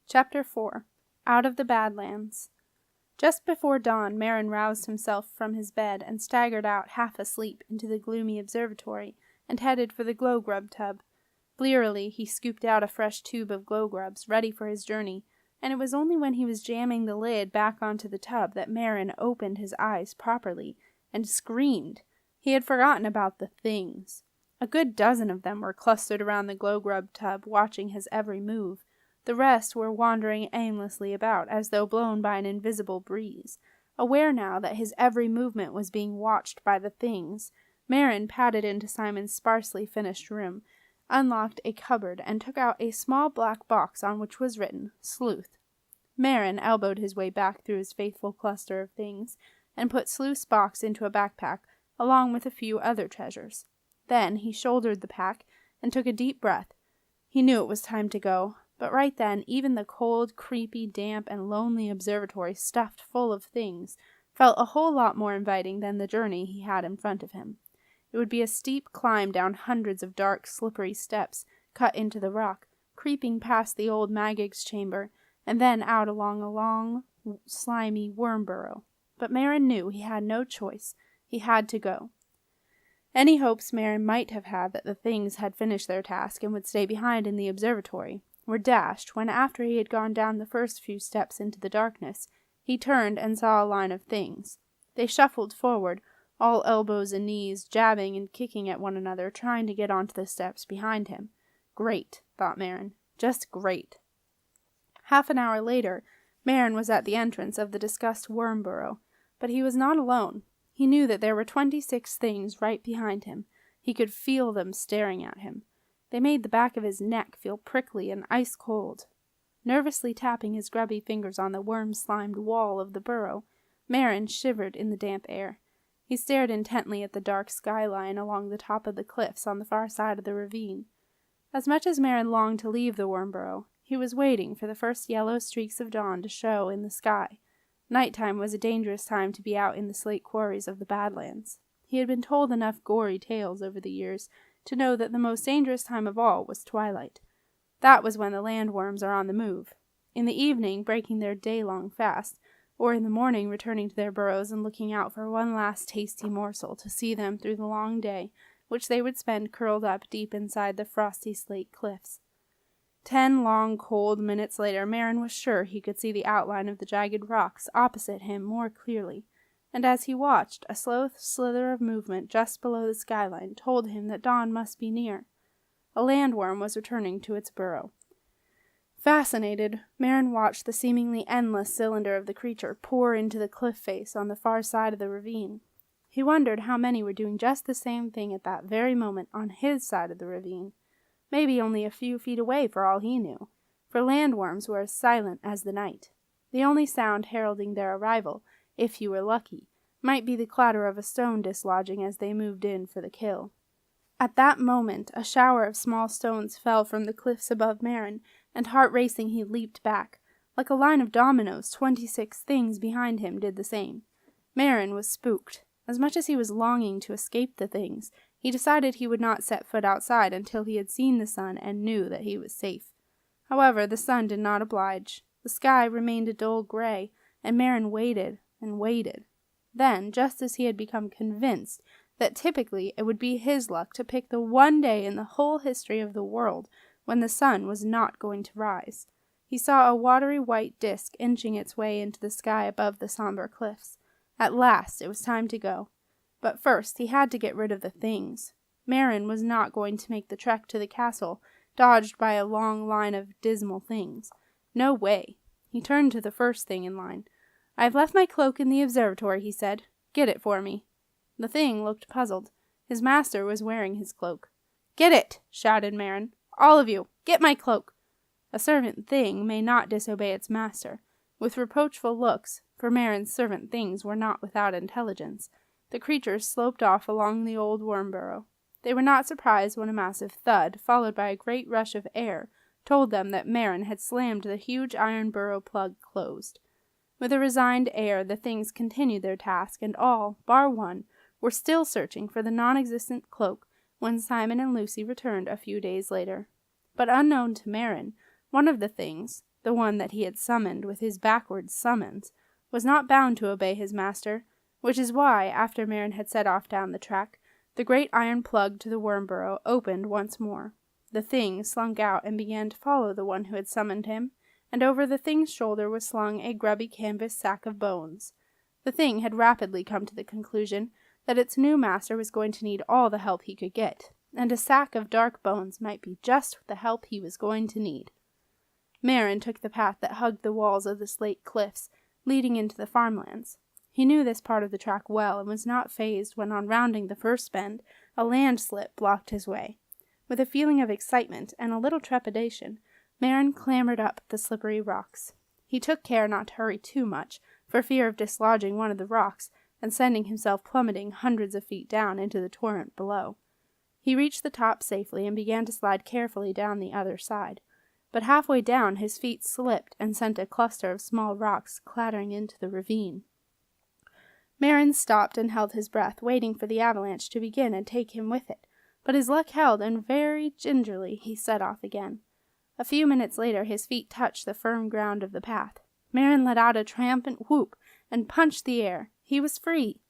Chapter 4. Out of the Badlands. Just before dawn, Marin roused himself from his bed and staggered out half asleep into the gloomy observatory and headed for the glow-grub tub. Blearily, he scooped out a fresh tube of glow-grubs, ready for his journey, and it was only when he was jamming the lid back onto the tub that Marin opened his eyes properly and screamed. He had forgotten about the things. A good dozen of them were clustered around the glow-grub tub, watching his every move. The rest were wandering aimlessly about, as though blown by an invisible breeze. Aware now that his every movement was being watched by the things, Marin padded into Simon's sparsely finished room, unlocked a cupboard, and took out a small black box on which was written, Sleuth. Marin elbowed his way back through his faithful cluster of things, and put Sleuth's box into a backpack, along with a few other treasures. Then he shouldered the pack, and took a deep breath. He knew it was time to go. But right then, even the cold, creepy, damp, and lonely observatory stuffed full of things felt a whole lot more inviting than the journey he had in front of him. It would be a steep climb down hundreds of dark, slippery steps cut into the rock, creeping past the old Magig's chamber, and then out along a long, slimy worm burrow. But Marin knew he had no choice. He had to go. Any hopes Marin might have had that the things had finished their task and would stay behind in the observatory were dashed when, after he had gone down the first few steps into the darkness, he turned and saw a line of things. They shuffled forward, all elbows and knees, jabbing and kicking at one another, trying to get onto the steps behind him. Great, thought Marin. Just great. Half an hour later, Marin was at the entrance of the discussed worm burrow, but he was not alone. He knew that there were 26 things right behind him. He could feel them staring at him. They made the back of his neck feel prickly and ice-cold. Nervously tapping his grubby fingers on the worm-slimed wall of the burrow, Marin shivered in the damp air. He stared intently at the dark skyline along the top of the cliffs on the far side of the ravine. As much as Marin longed to leave the worm burrow, he was waiting for the first yellow streaks of dawn to show in the sky. Nighttime was a dangerous time to be out in the slate quarries of the Badlands. He had been told enough gory tales over the years to know that the most dangerous time of all was twilight. That was when the landworms are on the move, in the evening breaking their day-long fast, or in the morning returning to their burrows and looking out for one last tasty morsel to see them through the long day, which they would spend curled up deep inside the frosty slate cliffs. 10 long, cold minutes later, Marin was sure he could see the outline of the jagged rocks opposite him more clearly, and as he watched, a slow slither of movement just below the skyline told him that dawn must be near. A landworm was returning to its burrow. Fascinated, Marin watched the seemingly endless cylinder of the creature pour into the cliff face on the far side of the ravine. He wondered how many were doing just the same thing at that very moment on his side of the ravine. Maybe only a few feet away for all he knew, for landworms were as silent as the night. The only sound heralding their arrival, if you were lucky, might be the clatter of a stone dislodging as they moved in for the kill. At that moment, a shower of small stones fell from the cliffs above Marin, and heart-racing he leaped back. Like a line of dominoes, 26 things behind him did the same. Marin was spooked. As much as he was longing to escape the things, he decided he would not set foot outside until he had seen the sun and knew that he was safe. However, the sun did not oblige. The sky remained a dull gray, and Marin waited and waited. Then, just as he had become convinced that typically it would be his luck to pick the one day in the whole history of the world when the sun was not going to rise, he saw a watery white disk inching its way into the sky above the somber cliffs. At last it was time to go. But first he had to get rid of the things. Marin was not going to make the trek to the castle, dodged by a long line of dismal things. No way. He turned to the first thing in line. "I have left my cloak in the observatory," he said. "Get it for me." The thing looked puzzled. His master was wearing his cloak. "Get it!" shouted Marin. "All of you, get my cloak!" A servant thing may not disobey its master. With reproachful looks, for Marin's servant things were not without intelligence, the creatures sloped off along the old worm burrow. They were not surprised when a massive thud, followed by a great rush of air, told them that Marin had slammed the huge iron burrow plug closed. With a resigned air, the things continued their task, and all, bar one, were still searching for the non-existent cloak when Simon and Lucy returned a few days later. But unknown to Marin, one of the things, the one that he had summoned with his backward summons, was not bound to obey his master, which is why, after Marin had set off down the track, the great iron plug to the worm burrow opened once more. The thing slunk out and began to follow the one who had summoned him, and over the thing's shoulder was slung a grubby canvas sack of bones. The thing had rapidly come to the conclusion that its new master was going to need all the help he could get, and a sack of dark bones might be just the help he was going to need. Marin took the path that hugged the walls of the slate cliffs, leading into the farmlands. He knew this part of the track well, and was not fazed when, on rounding the first bend, a landslip blocked his way. With a feeling of excitement and a little trepidation, Marin clambered up the slippery rocks. He took care not to hurry too much, for fear of dislodging one of the rocks and sending himself plummeting hundreds of feet down into the torrent below. He reached the top safely and began to slide carefully down the other side. But halfway down his feet slipped and sent a cluster of small rocks clattering into the ravine. Marin stopped and held his breath, waiting for the avalanche to begin and take him with it, but his luck held, and very gingerly he set off again. A few minutes later his feet touched the firm ground of the path. Marin let out a triumphant whoop and punched the air. He was free!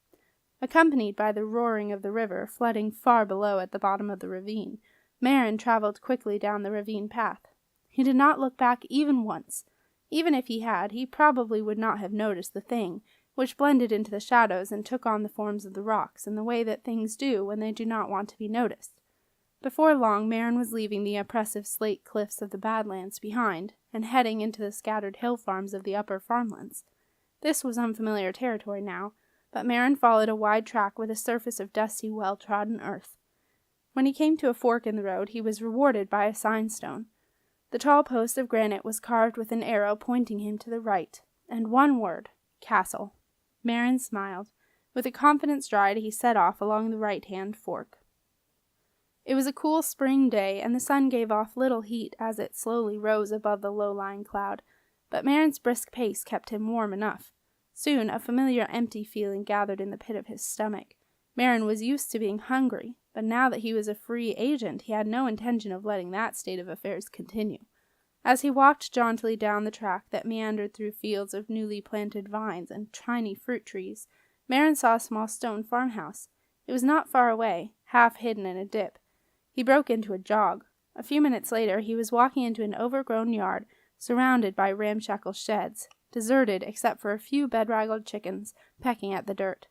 Accompanied by the roaring of the river, flooding far below at the bottom of the ravine, Marin traveled quickly down the ravine path. He did not look back even once. Even if he had, he probably would not have noticed the thing, which blended into the shadows and took on the forms of the rocks in the way that things do when they do not want to be noticed. Before long, Marin was leaving the oppressive slate cliffs of the Badlands behind, and heading into the scattered hill farms of the upper farmlands. This was unfamiliar territory now, but Marin followed a wide track with a surface of dusty, well-trodden earth. When he came to a fork in the road, he was rewarded by a signstone. The tall post of granite was carved with an arrow pointing him to the right, and one word, Castle. Marin smiled. With a confident stride he set off along the right-hand fork. It was a cool spring day, and the sun gave off little heat as it slowly rose above the low-lying cloud, but Marin's brisk pace kept him warm enough. Soon a familiar empty feeling gathered in the pit of his stomach. Marin was used to being hungry, but now that he was a free agent he had no intention of letting that state of affairs continue. As he walked jauntily down the track that meandered through fields of newly planted vines and tiny fruit trees, Marin saw a small stone farmhouse. It was not far away, half hidden in a dip. He broke into a jog. A few minutes later he was walking into an overgrown yard, surrounded by ramshackle sheds, deserted except for a few bedraggled chickens pecking at the dirt.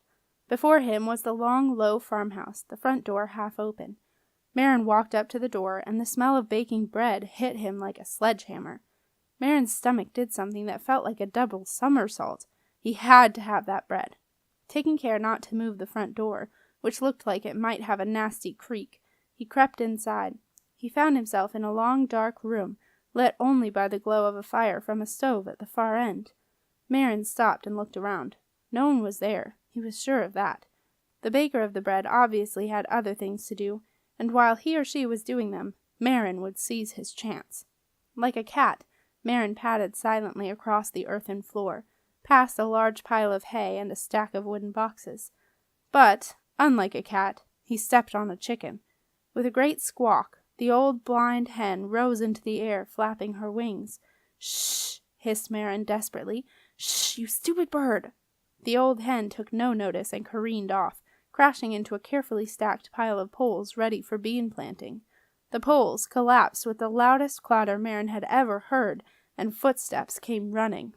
Before him was the long, low farmhouse, the front door half open. Marin walked up to the door, and the smell of baking bread hit him like a sledgehammer. Marin's stomach did something that felt like a double somersault. He had to have that bread. Taking care not to move the front door, which looked like it might have a nasty creak, he crept inside. He found himself in a long, dark room, lit only by the glow of a fire from a stove at the far end. Marin stopped and looked around. No one was there. He was sure of that. The baker of the bread obviously had other things to do, and while he or she was doing them, Marin would seize his chance. Like a cat, Marin padded silently across the earthen floor, past a large pile of hay and a stack of wooden boxes. But, unlike a cat, he stepped on a chicken. With a great squawk, the old blind hen rose into the air, flapping her wings. "Shh!" hissed Marin desperately. "Shh, you stupid bird!" The old hen took no notice and careened off, crashing into a carefully stacked pile of poles ready for bean planting. The poles collapsed with the loudest clatter Marin had ever heard, and footsteps came running.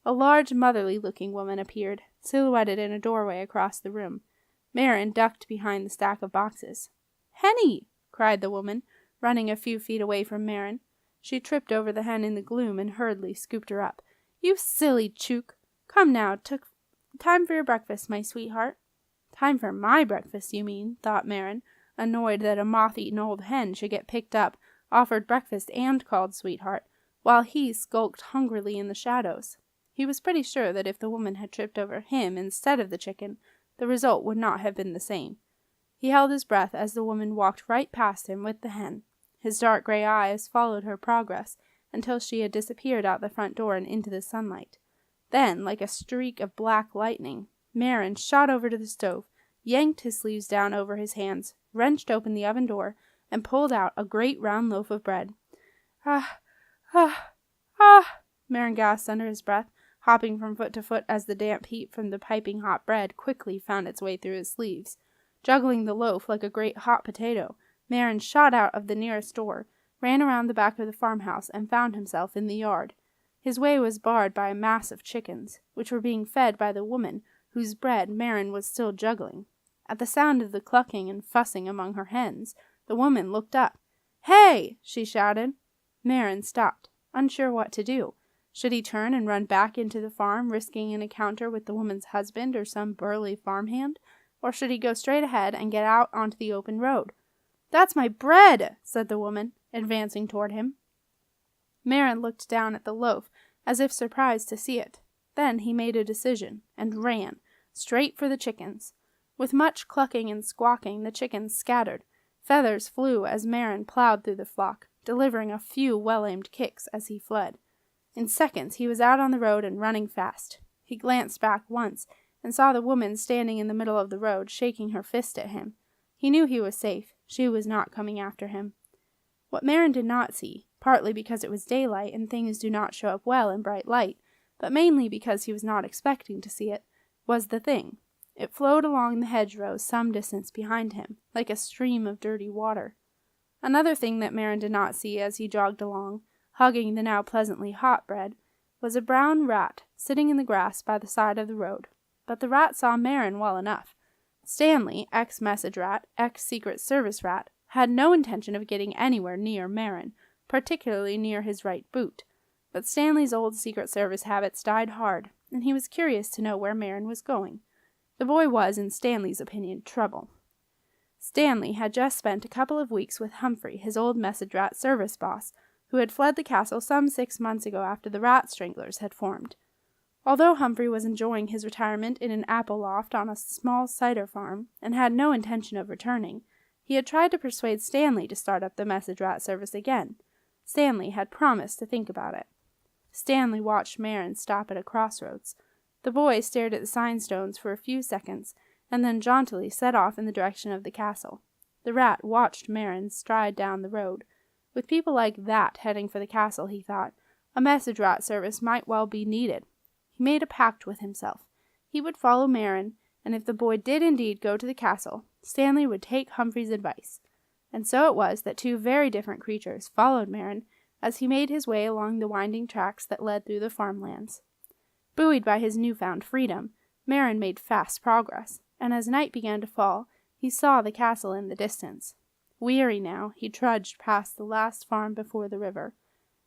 A large, motherly-looking woman appeared, silhouetted in a doorway across the room. Marin ducked behind the stack of boxes. "Henny!" cried the woman, running a few feet away from Marin. She tripped over the hen in the gloom and hurriedly scooped her up. "You silly chook! Come now, time for your breakfast, my sweetheart." "Time for my breakfast, you mean," thought Marin, annoyed that a moth-eaten old hen should get picked up, offered breakfast, and called sweetheart, while he skulked hungrily in the shadows. He was pretty sure that if the woman had tripped over him instead of the chicken, the result would not have been the same. He held his breath as the woman walked right past him with the hen. His dark gray eyes followed her progress until she had disappeared out the front door and into the sunlight. Then, like a streak of black lightning, Marin shot over to the stove, yanked his sleeves down over his hands, wrenched open the oven door, and pulled out a great round loaf of bread. "Ah! Marin gasped under his breath, hopping from foot to foot as the damp heat from the piping hot bread quickly found its way through his sleeves. Juggling the loaf like a great hot potato, Marin shot out of the nearest door, ran around the back of the farmhouse, and found himself in the yard. His way was barred by a mass of chickens, which were being fed by the woman whose bread Marin was still juggling. At the sound of the clucking and fussing among her hens, the woman looked up. "Hey!" she shouted. Marin stopped, unsure what to do. Should he turn and run back into the farm, risking an encounter with the woman's husband or some burly farmhand? Or should he go straight ahead and get out onto the open road? "That's my bread!" said the woman, advancing toward him. Marin looked down at the loaf, as if surprised to see it. Then he made a decision, and ran, straight for the chickens. With much clucking and squawking, the chickens scattered. Feathers flew as Marin plowed through the flock, delivering a few well-aimed kicks as he fled. In seconds he was out on the road and running fast. He glanced back once, and saw the woman standing in the middle of the road, shaking her fist at him. He knew he was safe. She was not coming after him. What Marin did not see, partly because it was daylight and things do not show up well in bright light, but mainly because he was not expecting to see it, was the thing. It flowed along the hedgerows some distance behind him, like a stream of dirty water. Another thing that Marin did not see as he jogged along, hugging the now pleasantly hot bread, was a brown rat sitting in the grass by the side of the road. But the rat saw Marin well enough. Stanley, ex-message rat, ex-Secret Service rat, had no intention of getting anywhere near Marin, particularly near his right boot. But Stanley's old Secret Service habits died hard, and he was curious to know where Marin was going. The boy was, in Stanley's opinion, trouble. Stanley had just spent a couple of weeks with Humphrey, his old message rat service boss, who had fled the castle some 6 months ago after the rat stranglers had formed. Although Humphrey was enjoying his retirement in an apple loft on a small cider farm, and had no intention of returning, he had tried to persuade Stanley to start up the message rat service again. Stanley had promised to think about it. Stanley watched Marin stop at a crossroads. The boy stared at the sign-stones for a few seconds, and then jauntily set off in the direction of the castle. The rat watched Marin stride down the road. With people like that heading for the castle, he thought, a message rat service might well be needed. He made a pact with himself. He would follow Marin, and if the boy did indeed go to the castle, Stanley would take Humphrey's advice. And so it was that two very different creatures followed Marin as he made his way along the winding tracks that led through the farmlands. Buoyed by his newfound freedom, Marin made fast progress, and as night began to fall, he saw the castle in the distance. Weary now, he trudged past the last farm before the river.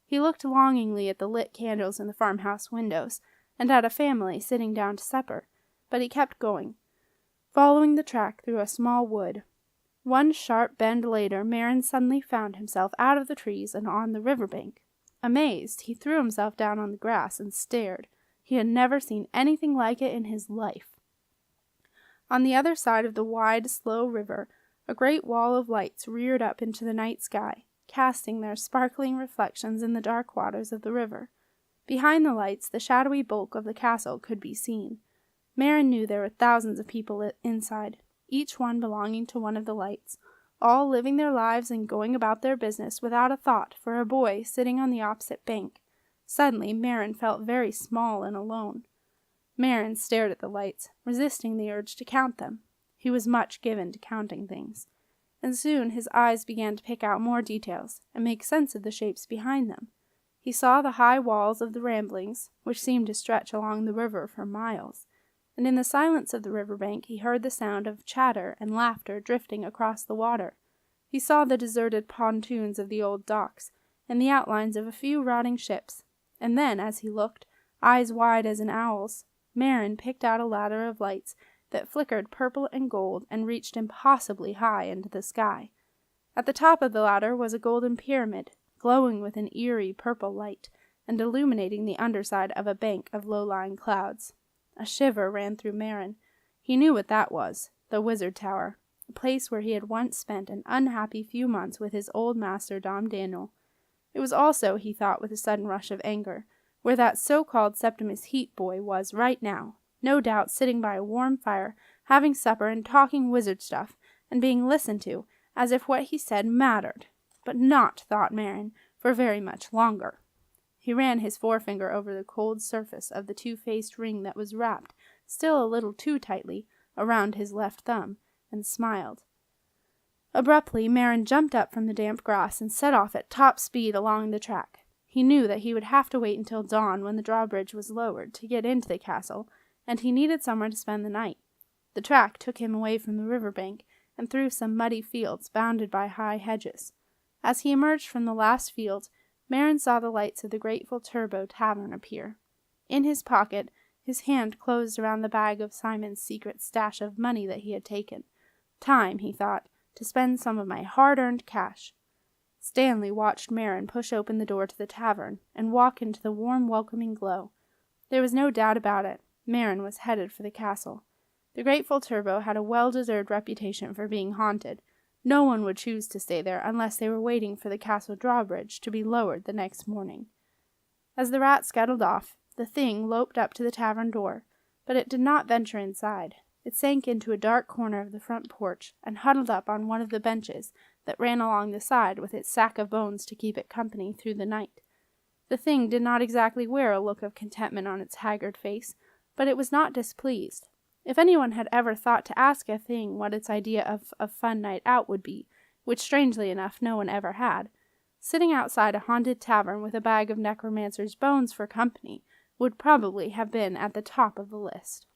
He looked longingly at the lit candles in the farmhouse windows, and at a family sitting down to supper, but he kept going, following the track through a small wood. One sharp bend later, Marin suddenly found himself out of the trees and on the river bank. Amazed, he threw himself down on the grass and stared. He had never seen anything like it in his life. On the other side of the wide, slow river, a great wall of lights reared up into the night sky, casting their sparkling reflections in the dark waters of the river. Behind the lights, the shadowy bulk of the castle could be seen. Marin knew there were thousands of people inside, each one belonging to one of the lights, all living their lives and going about their business without a thought for a boy sitting on the opposite bank. Suddenly, Marin felt very small and alone. Marin stared at the lights, resisting the urge to count them. He was much given to counting things. And soon his eyes began to pick out more details and make sense of the shapes behind them. He saw the high walls of the ramblings, which seemed to stretch along the river for miles, and in the silence of the river bank he heard the sound of chatter and laughter drifting across the water. He saw the deserted pontoons of the old docks, and the outlines of a few rotting ships, and then, as he looked, eyes wide as an owl's, Marin picked out a ladder of lights that flickered purple and gold and reached impossibly high into the sky. At the top of the ladder was a golden pyramid, glowing with an eerie purple light, and illuminating the underside of a bank of low-lying clouds. A shiver ran through Marin. He knew what that was, the Wizard Tower, a place where he had once spent an unhappy few months with his old master Dom Daniel. It was also, he thought with a sudden rush of anger, where that so-called Septimus Heap boy was right now, no doubt sitting by a warm fire, having supper and talking wizard stuff, and being listened to, as if what he said mattered, but not, thought Marin, for very much longer. He ran his forefinger over the cold surface of the two-faced ring that was wrapped, still a little too tightly, around his left thumb, and smiled. Abruptly, Marin jumped up from the damp grass and set off at top speed along the track. He knew that he would have to wait until dawn when the drawbridge was lowered to get into the castle, and he needed somewhere to spend the night. The track took him away from the river bank and through some muddy fields bounded by high hedges. As he emerged from the last field, Marin saw the lights of the Grateful Turbo Tavern appear. In his pocket, his hand closed around the bag of Simon's secret stash of money that he had taken. Time, he thought, to spend some of my hard-earned cash. Stanley watched Marin push open the door to the tavern and walk into the warm, welcoming glow. There was no doubt about it. Marin was headed for the castle. The Grateful Turbo had a well-deserved reputation for being haunted. No one would choose to stay there unless they were waiting for the castle drawbridge to be lowered the next morning. As the rat scuttled off, the thing loped up to the tavern door, but it did not venture inside. It sank into a dark corner of the front porch and huddled up on one of the benches that ran along the side with its sack of bones to keep it company through the night. The thing did not exactly wear a look of contentment on its haggard face, but it was not displeased. If anyone had ever thought to ask a thing what its idea of a fun night out would be, which strangely enough no one ever had, sitting outside a haunted tavern with a bag of necromancer's bones for company would probably have been at the top of the list.